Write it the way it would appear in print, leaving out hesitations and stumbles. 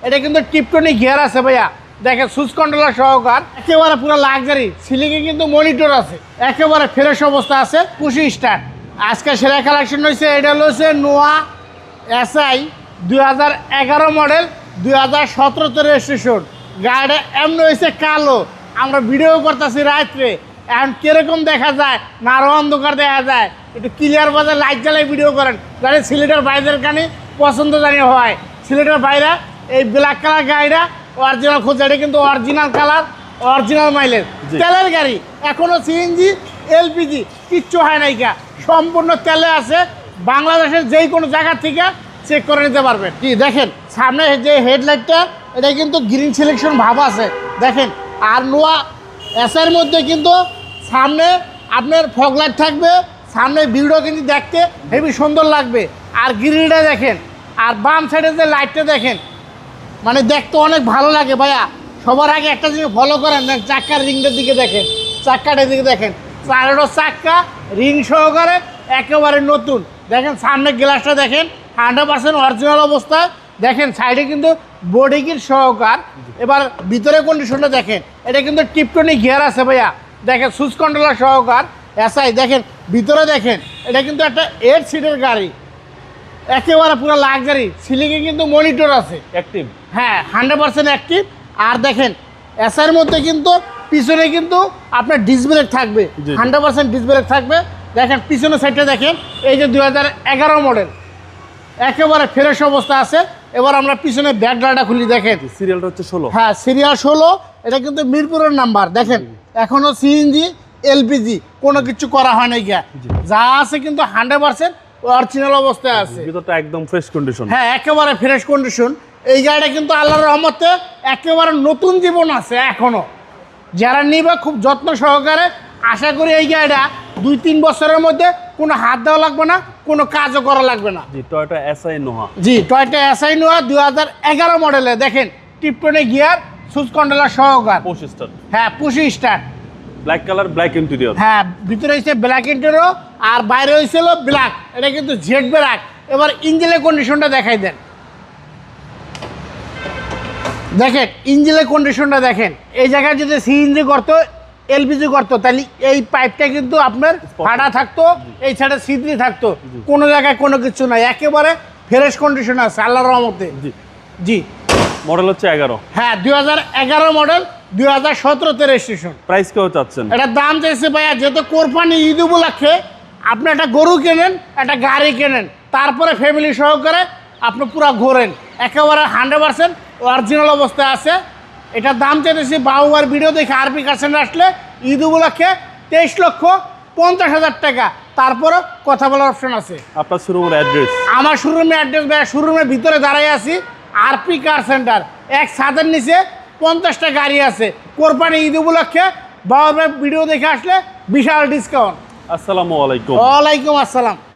এটা কিন্তু টিপটনি গিয়ার আছে ভাইয়া, দেখেন সুইচ কন্ট্রোলার সহকার, একেবারে পুরো লাক্সারি। সিলিংয়ে কিন্তু মনিটর আছে, একেবারে ফ্রেশ অবস্থা আছে, পুশি স্টার্ট। আজকে সেরা কালেকশন হয়েছে, এটা হচ্ছে নোয়া এসআই 2011 মডেল, 2017 রেজিস্ট্রেশন। গাড়িটা এমন হয়েছে কালো, আমরা ভিডিও করতেছি রাত্রে, এখন কিরকম দেখা যায় না আরো অন্ধকার দেখা যায়, একটু ক্লিয়ার বাজার লাইট জ্বালাই ভিডিও করেন। গাড়ি সিলেটের বাইরের কানে পছন্দ জানি হয়, সিলেটের বাইরে এই ব্ল্যাক কালার গাড়িটা অরিজিনাল খোঁজে, এটা কিন্তু অরিজিনাল কালার, অরিজিনাল মাইলেজ তেলের গাড়ি, এখনো সিএনজি এলপিজি কিচ্ছু হয় নাই, সম্পূর্ণ তেলে আছে। বাংলাদেশের যেই কোনো জায়গা থেকে চেক করে নিতে পারবেন। কি দেখেন সামনে যে হেডলাইটটা, এটা কিন্তু গ্রিন সিলেকশন ভাব আছে দেখেন। আর নোয়া এসের মধ্যে কিন্তু সামনে আপনার ফগ লাইট থাকবে, সামনে ভিউটা কিন্তু দেখতে হেবি সুন্দর লাগবে। আর গ্রিলটা দেখেন, আর বাম সাইডে যে লাইটটা দেখেন, মানে দেখতে অনেক ভালো লাগে ভাইয়া। সবার আগে একটা জিনিস ফলো করেন, চাক্কার রিংটার দিকে দেখেন, চাক্কাটার দিকে দেখেন, চারোটা চাক্কা রিং সহকারে একেবারে নতুন। দেখেন সামনে গ্লাসটা দেখেন 100% অরিজিনাল অবস্থায়। দেখেন সাইডে কিন্তু বডি কিট সহকার। এবার ভিতরে কন্ডিশনটা দেখেন, এটা কিন্তু টিপটনি গিয়ার আছে ভাইয়া, দেখেন সুইচ কন্ট্রোলার সহকার এসআই। দেখেন ভিতরে দেখেন, এটা কিন্তু একটা 8 সিটের গাড়ি, একেবারে পুরো লাক্সারি। সিলিংয়ে কিন্তু মনিটর আছে অ্যাক্টিভ, হ্যাঁ 100% অ্যাক্টিভ। আর দেখেন এসআর মধ্যে কিন্তু পিছনে কিন্তু আপনার ডিস্ক ব্রেক থাকবে, 100% ডিস্ক ব্রেক থাকবে। দেখেন পিছনের সাইডটা দেখেন, এই যে 2011 মডেল, একেবারে ফ্রেশ অবস্থা আছে। এবার আমরা পিছনে ব্যাকডালাটা খুলি, দেখেন সিরিয়ালটা হচ্ছে 16। হ্যাঁ সিরিয়াল 16, এটা কিন্তু মিরপুরের নাম্বার। দেখেন এখনো সিএনজি এলপিজি কোনো কিছু করা হয় নাই, যা আছে কিন্তু 100% অরিজিনাল অবস্থায় আছে। ভিতরটা একদম ফ্রেশ কন্ডিশন, হ্যাঁ একেবারে ফ্রেশ কন্ডিশন। এই গাড়িটা কিন্তু আল্লাহর রহমতে একেবারে নতুন জীবন আছে এখনো। যারা নিবে খুব যত্ন সহকারে, আশা করি এই গাড়িটা 2-3 বছরের মধ্যে কোনো হাত দেওয়া লাগবে না, কোনো কাজও করা লাগবে না। জি টয়োটা এসআই নোহা, জি টয়োটা এসআই নোহা 2011 মডেলে। দেখেন টিপটনে গিয়ার, সুইচ কন্ট্রোলার সহকার, পুশ স্টার্ট, হ্যাঁ পুশি start. Black colour, black interior. হ্যাঁ ভিতরে হচ্ছে ব্ল্যাক ইন্টেরিয়র, আর বাইরে হয়েছিল ব্ল্যাক। এটা কিন্তু জেড ব্ল্যাক। এবার ইঞ্জিনের কন্ডিশনটা দেখাই দেন, দেখেন ইঞ্জিনের কন্ডিশনটা দেখেন। এই জায়গায় যদি সিএনজি করতো, এলপিজি করতো, তাহলে এই পাইপটা কিন্তু আপনার ফাটা থাকতো, এই সাইডে ছিদ্রি থাকতো, কোনো জায়গায় কোনো কিছু নাই, একেবারে ফ্রেশ কন্ডিশন আছে আল্লাহর রহমতে। জি জি মডেল হচ্ছে 11। হ্যাঁ 2011 মডেল, 2017 রেজিস্ট্রেশন। প্রাইস কেউ চাচ্ছেন? এটার দাম চাইছে ভাইয়া, যেহেতু কোরবানি ঈদ উপলক্ষে আপনি একটা গরু কেনেন, একটা গাড়ি কেনেন, তারপরে ফ্যামিলি সহকারে আপনি পুরো ঘোরেন, একেবারে 100% অরিজিনাল অবস্থায় আছে। এটার দাম চাইতেছি বাহুবার ভিডিও দেখে আরপি কার্সেন্টার আসলে ঈদ উপলক্ষে 23,50,000 টাকা। তারপরও কথা বলার অপশন আছে। আপনার শোরুমের অ্যাড্রেস? আমার শোরুমের অ্যাড্রেস ভাইয়া, শোরুমের ভিতরে দাঁড়াই আছি, আরপি কার সেন্টার। এক ছাদের নিচে 50টা গাড়ি আছে। কোরবানি ঈদ উপলক্ষে বাহুবার ভিডিও দেখে আসলে বিশাল ডিসকাউন্ট। আসসালামু আলাইকুম। ওয়ালাইকুম আসসালাম।